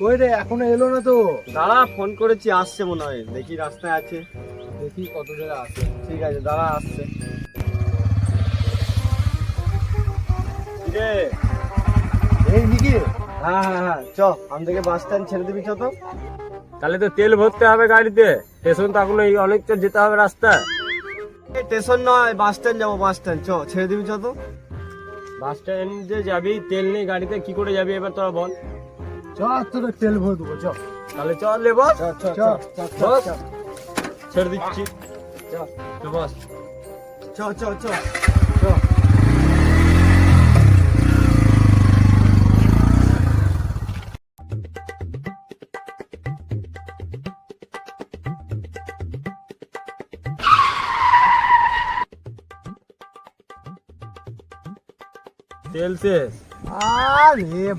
কই রে, এখনো এলো না তো? দাঁড়া, ফোন করেছি, আসছে মনে হয়, দেখি রাস্তায় আছে। দেখি কত দূরে আছে। ঠিক আছে, দাঁড়া, আসছে। কিরে? এই নিকি? হ্যাঁ হ্যাঁ হ্যাঁ, চ, আমাদেরকে বাস স্ট্যান্ড ছেড়ে দিবি, চ তো। তাহলে তো তেল ভরতে হবে গাড়িতে, স্টেশন তো এখন অনেকটা যেতে হবে রাস্তা। স্টেশন নয়, বাস স্ট্যান্ড যাবো, বাস স্ট্যান্ড, চ, ছেড়ে দিবি, চ তো। বাস স্ট্যান্ডে যাবি, তেল নেই গাড়িতে, কি করে যাবি এবার তোরা বল। চ, তোর তেল ভরে দেবো, চ। তাহলে চল লে বস, চ চ চ, চ চ, বস। চ। ছেড়ে দিচ্ছি, চ তো বস। চ চ চ। চ। তেল শেষ। আরে